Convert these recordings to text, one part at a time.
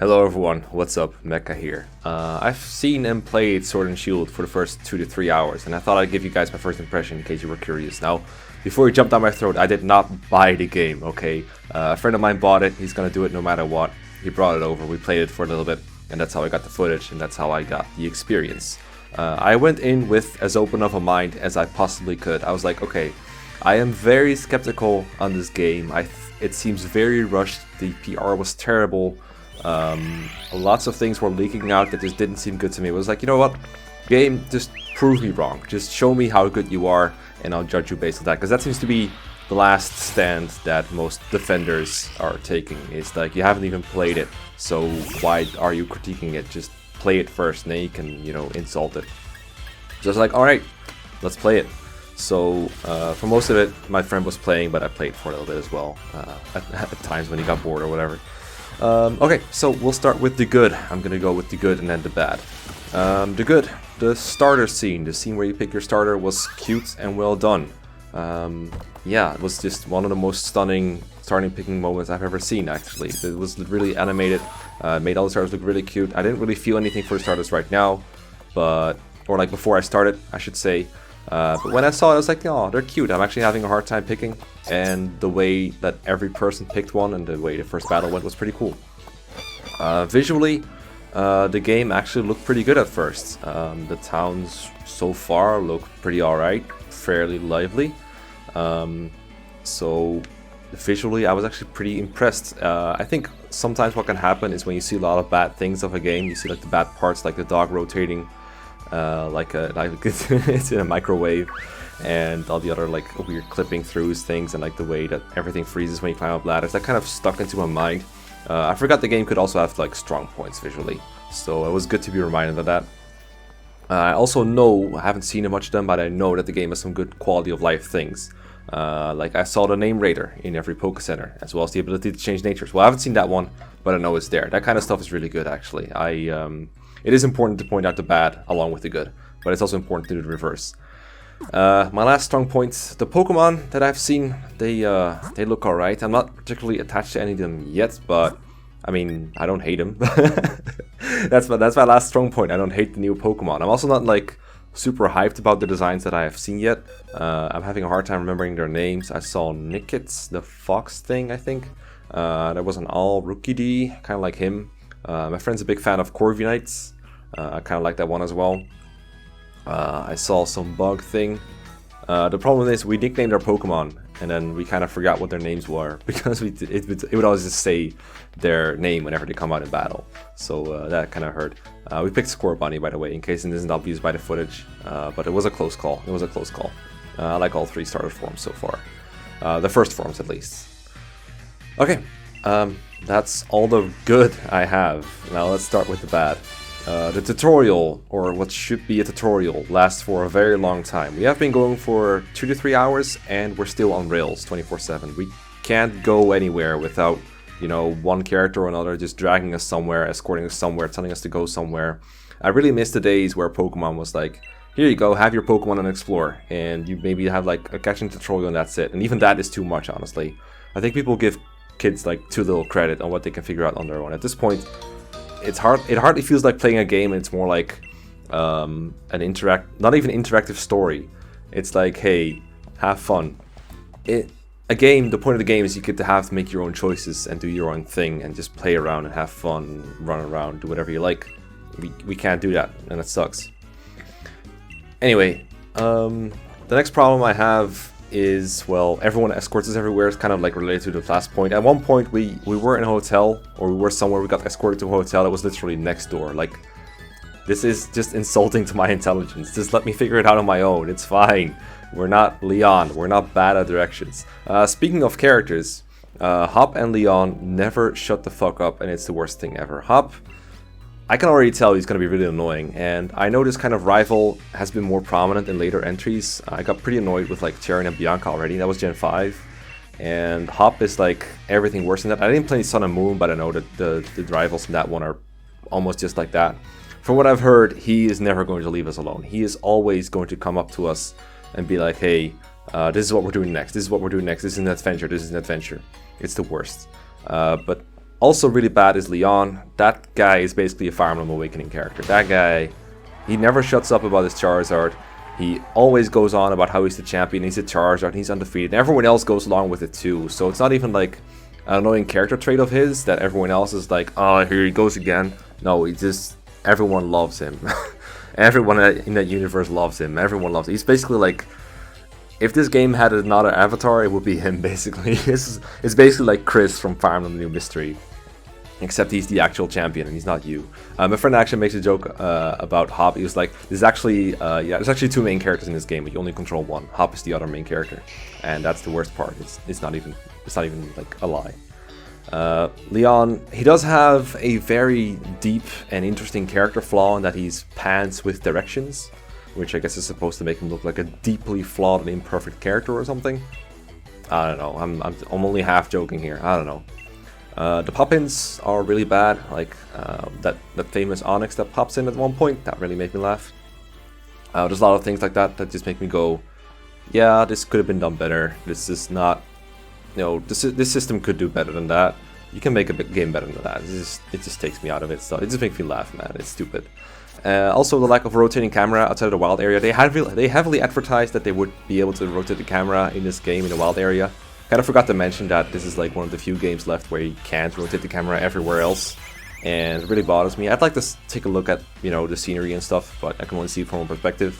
Hello everyone, what's up? Mekkah here. I've seen and played Sword and Shield for the first 2 to 3 hours, and I thought I'd give you guys my first impression in case you were curious. Now, before you jump down my throat, I did not buy the game, okay? A friend of mine bought it, he's gonna do it no matter what. He brought it over, we played it for a little bit, and that's how I got the footage, and that's how I got the experience. I went in with as open of a mind as I possibly could. I was like, okay, I am very skeptical on this game. It seems very rushed, the PR was terrible. Lots of things were leaking out that just didn't seem good to me. It was like, you know what, game, just prove me wrong. Just show me how good you are, and I'll judge you based on that. Because that seems to be the last stand that most defenders are taking. It's like, you haven't even played it, so why are you critiquing it? Just play it first, and then you can, you know, insult it. Just like, alright, let's play it. So, for most of it, my friend was playing, but I played for a little bit as well, at times when he got bored or whatever. Okay, so we'll start with the good. I'm gonna go with the good and then the bad. The good, the starter scene, the scene where you pick your starter, was cute and well done. Yeah, it was just one of the most stunning starting picking moments I've ever seen, actually. It was really animated, made all the starters look really cute. I didn't really feel anything for the starters right now, or like before I started, I should say. But when I saw it, I was like, oh, they're cute. I'm actually having a hard time picking, and the way that every person picked one and the way the first battle went was pretty cool. Visually, the game actually looked pretty good at first. The towns so far look pretty alright, fairly lively. So visually, I was actually pretty impressed. I think sometimes what can happen is when you see a lot of bad things of a game, you see like the bad parts, like the dog rotating. Like it's in a microwave, and all the other like weird clipping through things, and like the way that everything freezes when you climb up ladders. That kind of stuck into my mind. I forgot the game could also have like strong points visually, so it was good to be reminded of that. I also know, I haven't seen much of them, but I know that the game has some good quality of life things. Like I saw the name Raider in every Poke Center, as well as the ability to change natures. Well, I haven't seen that one, but I know it's there. That kind of stuff is really good, actually. It is important to point out the bad along with the good, but it's also important to do the reverse. My last strong points, the Pokemon that I've seen, they look alright. I'm not particularly attached to any of them yet, but I mean, I don't hate them. That's my last strong point. I don't hate the new Pokemon. I'm also not like super hyped about the designs that I have seen yet. I'm having a hard time remembering their names. I saw Nickets, the fox thing, I think. There was an all rookie D, kind of like him. My friend's a big fan of Corviknights. I kind of like that one as well. I saw some bug thing. The problem is we nicknamed our Pokemon, and then we kind of forgot what their names were, because it would always just say their name whenever they come out in battle. So that kind of hurt. We picked Scorbunny, by the way, in case it isn't obvious by the footage. But it was a close call. It was a close call. I like all 3 starter forms so far. The first forms, at least. Okay. That's all the good I have. Now let's start with the bad. The tutorial, or what should be a tutorial, lasts for a very long time. We have been going for 2 to 3 hours, and we're still on rails 24/7. We can't go anywhere without, you know, one character or another just dragging us somewhere, escorting us somewhere, telling us to go somewhere. I really miss the days where Pokemon was like, here you go, have your Pokemon and explore, and you maybe have like a catching tutorial and that's it. And even that is too much, honestly. I think people give kids like too little credit on what they can figure out on their own. At this point, it's hard. It hardly feels like playing a game. It's more like not even interactive story. It's like, hey, have fun. A game. The point of the game is you get to make your own choices and do your own thing and just play around and have fun, run around, do whatever you like. We can't do that, and it sucks. Anyway, the next problem I have is, well, everyone escorts us everywhere. It's kind of like related to the last point. At one point, we were in a hotel, or we were somewhere, we got escorted to a hotel that was literally next door. Like, this is just insulting to my intelligence. Just let me figure it out on my own. It's fine. We're not Leon. We're not bad at directions. Speaking of characters, Hop and Leon never shut the fuck up, and it's the worst thing ever. Hop, I can already tell he's going to be really annoying, and I know this kind of rival has been more prominent in later entries. I got pretty annoyed with like Charian and Bianca already. That was Gen 5, and Hop is like everything worse than that. I didn't play Sun and Moon, but I know that the rivals in that one are almost just like that. From what I've heard, he is never going to leave us alone. He is always going to come up to us and be like, hey, this is what we're doing next, this is what we're doing next, this is an adventure, this is an adventure. It's the worst. But Also really bad is Leon. That guy is basically a Fire Emblem Awakening character. That guy, he never shuts up about his Charizard. He always goes on about how he's the champion, he's a Charizard, he's undefeated. And everyone else goes along with it too. So it's not even like an annoying character trait of his that everyone else is like, oh, here he goes again. No, he just, everyone loves him. Everyone in that universe loves him. Everyone loves him. He's basically like, if this game had another avatar, it would be him basically. It's basically like Chris from Fire Emblem New Mystery. Except he's the actual champion and he's not you. My friend actually makes a joke about Hop. He was like, there's actually two main characters in this game, but you only control one. Hop is the other main character, and that's the worst part. It's not even like a lie. Leon, he does have a very deep and interesting character flaw in that he's pants with directions, which I guess is supposed to make him look like a deeply flawed and imperfect character or something. I don't know. I'm only half joking here. I don't know. The pop-ins are really bad, like that famous Onyx that pops in at one point, that really made me laugh. There's a lot of things like that that just make me go, yeah, this could have been done better. This is not, this system could do better than that. You can make a game better than that. It just takes me out of it, so it just makes me laugh, man. It's stupid. Also, the lack of rotating camera outside of the wild area. They heavily advertised that they would be able to rotate the camera in this game in the wild area. Kind of forgot to mention that this is like one of the few games left where you can't rotate the camera everywhere else, and it really bothers me. I'd like to take a look at the scenery and stuff, but I can only see it from one perspective,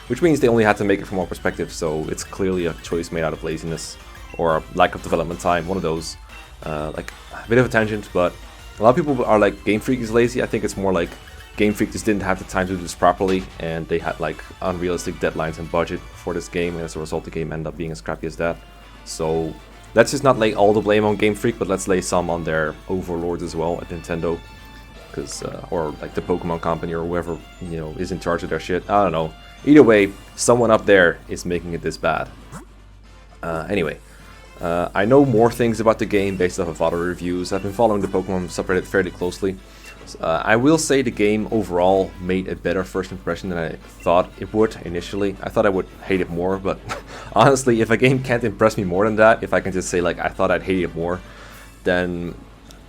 which means they only had to make it from one perspective, so it's clearly a choice made out of laziness or lack of development time, one of those. Like a bit of a tangent, but a lot of people are like Game Freak is lazy. I think it's more like Game Freak just didn't have the time to do this properly, and they had like unrealistic deadlines and budget for this game, and as a result the game ended up being as crappy as that. So let's just not lay all the blame on Game Freak, but let's lay some on their overlords as well at Nintendo, because or like the Pokemon Company or whoever is in charge of their shit. I don't know. Either way, someone up there is making it this bad. Anyway, I know more things about the game based off of other reviews. I've been following the Pokemon subreddit fairly closely. I will say the game overall made a better first impression than I thought it would initially. I thought I would hate it more, but honestly, if a game can't impress me more than that, if I can just say like I thought I'd hate it more, then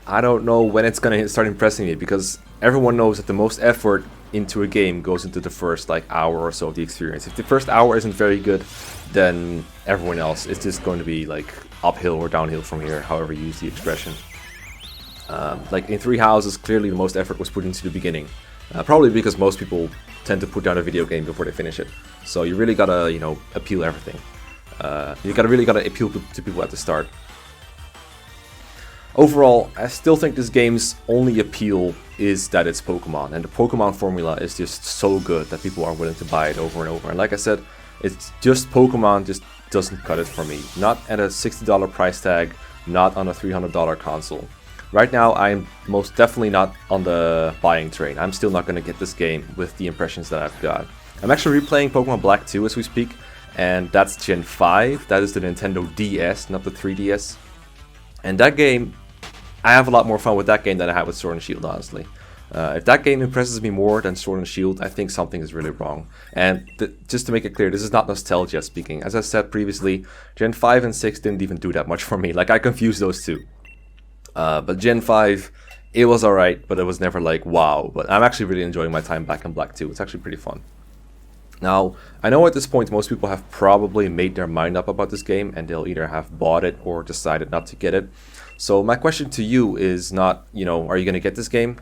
I don't know when it's gonna start impressing me, because everyone knows that the most effort into a game goes into the first like hour or so of the experience. If the first hour isn't very good, then everyone else is just going to be like uphill or downhill from here, however you use the expression. Like in Three Houses, clearly the most effort was put into the beginning. Probably because most people tend to put down a video game before they finish it. So you really gotta, appeal everything. You really gotta appeal to people at the start. Overall, I still think this game's only appeal is that it's Pokemon, and the Pokemon formula is just so good that people are willing to buy it over and over. And like I said, it's just Pokemon just doesn't cut it for me. Not at a $60 price tag, not on a $300 console. Right now, I'm most definitely not on the buying train. I'm still not going to get this game with the impressions that I've got. I'm actually replaying Pokemon Black 2 as we speak, and that's Gen 5. That is the Nintendo DS, not the 3DS. And that game, I have a lot more fun with that game than I have with Sword and Shield, honestly. If that game impresses me more than Sword and Shield, I think something is really wrong. And just to make it clear, this is not nostalgia speaking. As I said previously, Gen 5 and 6 didn't even do that much for me. Like, I confused those two. But Gen 5, it was alright, but it was never like, wow. But I'm actually really enjoying my time back in Black 2. It's actually pretty fun. Now, I know at this point most people have probably made their mind up about this game, and they'll either have bought it or decided not to get it. So my question to you is not, are you going to get this game?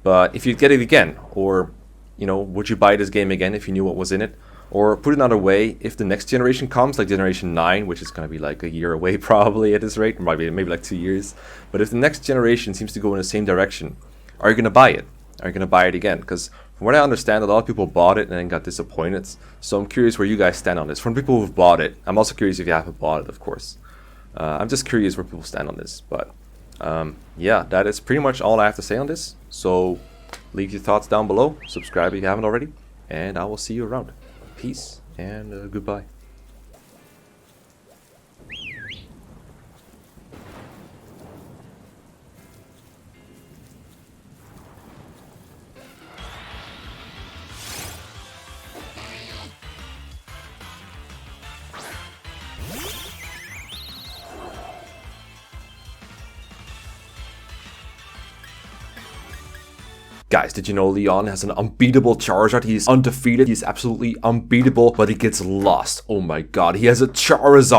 But if you get it again, or, would you buy this game again if you knew what was in it? Or put it another way, if the next generation comes, like Generation 9, which is going to be like a year away probably at this rate, maybe like 2 years. But if the next generation seems to go in the same direction, are you going to buy it? Are you going to buy it again? Because from what I understand, a lot of people bought it and then got disappointed. So I'm curious where you guys stand on this. From people who've bought it, I'm also curious if you haven't bought it, of course. I'm just curious where people stand on this. But yeah, that is pretty much all I have to say on this. So leave your thoughts down below. Subscribe if you haven't already. And I will see you around. Peace and goodbye. Guys, did you know Leon has an unbeatable Charizard? He's undefeated. He's absolutely unbeatable, but he gets lost. Oh my god, he has a Charizard.